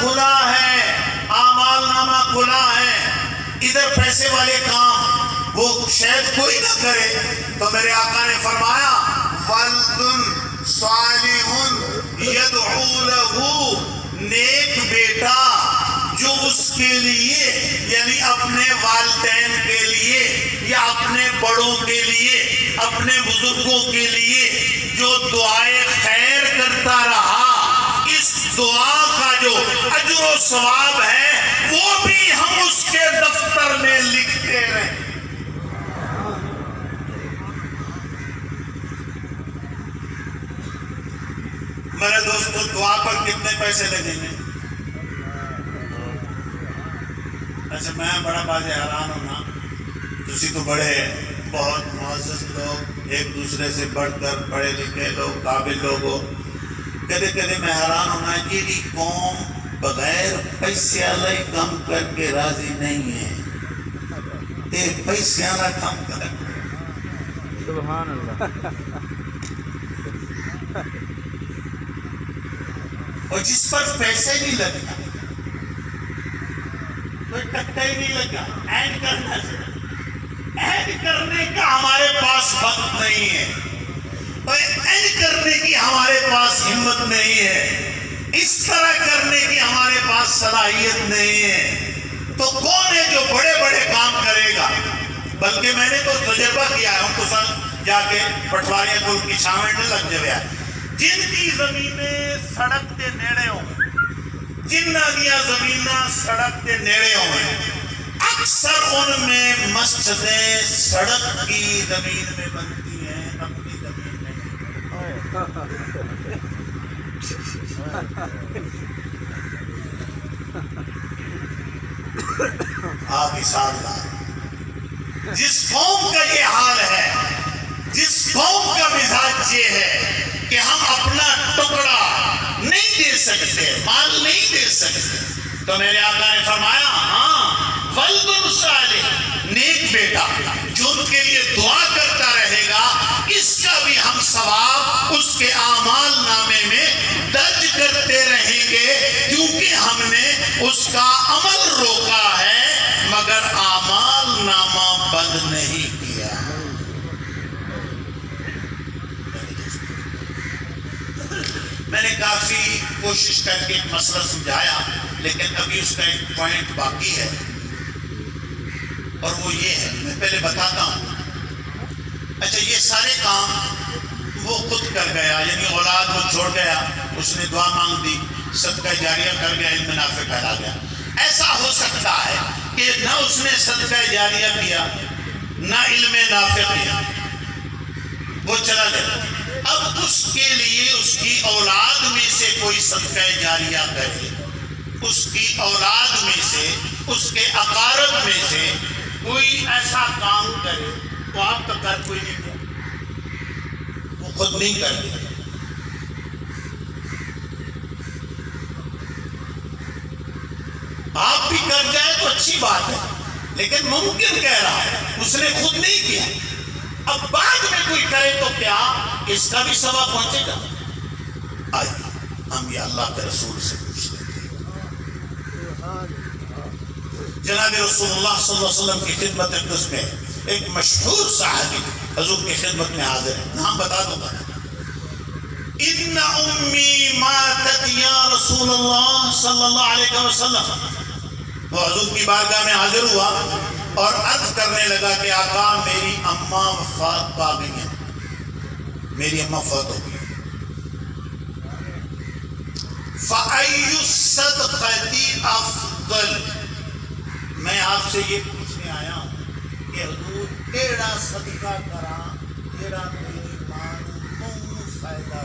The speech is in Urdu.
کھلا ہے، اعمال نامہ کھلا ہے، ادھر پیسے والے کام وہ شاید کوئی نہ کرے، تو میرے آقا نے فرمایا وَلْدٌ صَالِحٌ يَدْعُو لَهُ، نیک بیٹا جو اس کے لیے یعنی اپنے والدین کے لیے یا اپنے بڑوں کے لیے، اپنے بزرگوں کے لیے جو دعائے خیر کرتا رہا، اس دعا کا جو اجر و ثواب ہے وہ بھی ہم اس کے دفتر میں لکھتے رہیں۔ میرے دوستو دعا پر کتنے پیسے لگیں گے؟ اچھا میں بڑا بازی حیران ہونا، تسی تو بڑے بہت معزز لوگ، ایک دوسرے سے بڑھ کر پڑھے لکھے لوگ، قابل لوگ ہو، کدے کدے میں حیران ہونا کہ قوم بغیر پیسے والا کام کر کے راضی نہیں ہے، تے پیسے والا کام کر۔ سبحان اللہ۔ اور جس پر پیسے نہیں لگتا، کوئی ٹکا ہی نہیں لگا، اینڈ کرنا چاہیے، اینڈ کرنے کا ہمارے پاس وقت نہیں ہے، اور اینڈ کرنے کی ہمارے پاس ہمت نہیں ہے، اس طرح کرنے کی ہمارے پاس صلاحیت نہیں ہے، تو کون ہے جو بڑے بڑے کام کرے گا؟ بلکہ میں نے تو تجربہ کیا ہے، ہم تو سب جا کے پٹواریاں کو کی چھاویں لگ جائے، جن کی زمینیں سڑک کے نیڑے ہوں، جن دیا زمینہ سڑک کے نیڑے ہوں، اکثر ان میں مسجدیں سڑک کی زمین میں بنتی ہیں، اپنی زمین میں۔ آپ حساب لائیں، جس قوم کا یہ حال ہے، جس قوم کا مزاج یہ ہے کہ ہم اپنا ٹکڑا نہیں دے سکتے، مال نہیں دے سکتے، تو میرے آقا نے فرمایا ہاں وَلْدٌ صَالِحٌ، نیک بیٹا جو ان کے لیے دعا کرتا رہے گا، اس کا بھی ہم ثواب اس کے اعمال نامے میں درج کرتے رہیں گے، کیونکہ ہم نے اس کا عمل روکا ہے مگر اعمال نامہ بند نہیں کیا۔ میں نے کافی کوشش کر کے ایک مسئلہ سمجھایا، لیکن ابھی اس کا ایک پوائنٹ باقی ہے، اور وہ یہ ہے، میں پہلے بتاتا ہوں۔ اچھا یہ سارے کام وہ خود کر گیا، یعنی اولاد وہ چھوڑ گیا، اس نے دعا مانگ دی، صدقہ جاریہ کر گیا، علم نافع پھیلا گیا۔ ایسا ہو سکتا ہے کہ نہ اس نے صدقہ جاریہ کیا، نہ علم نافع کیا، وہ چلا گیا، اب اس کے لیے اس کی اولاد میں سے کوئی صدقہ جاریہ کرے، اس کی اولاد میں سے، اس کے اقارب میں سے کوئی ایسا کام کرے، تو آپ کا کر کوئی نہیں کیا، وہ خود نہیں کر دیا۔ آپ بھی کر جائے تو اچھی بات ہے، لیکن ممکن کہہ رہا ہے اس نے خود نہیں کیا، اب بعد میں کوئی کرے تو کیا اس کا بھی ثواب پہنچے گا؟ آئیے ہم یہ اللہ کے رسول سے پوچھ لیتے ہیں۔ جناب رسول اللہ صلی اللہ علیہ وسلم کی خدمت اقدس میں ایک مشہور صحابی حضور کی خدمت میں حاضر ہے، نام بتا دوں گا، ان امی ماتت یا رسول اللہ صلی اللہ علیہ وسلم۔ وہ حضور کی بارگاہ میں حاضر ہوا اور عرض کرنے لگا کہ آقا میری اماں وفات پا گئی ہیں، میری اماں فوت ہو گئی، فَأَيُّ الصَّدْقَةِ أَفْضَلُ، میں آپ سے یہ پوچھنے آیا ہوں کہ حضور کیڑا صدقہ کرا جیڑا میری ماں کو فائدہ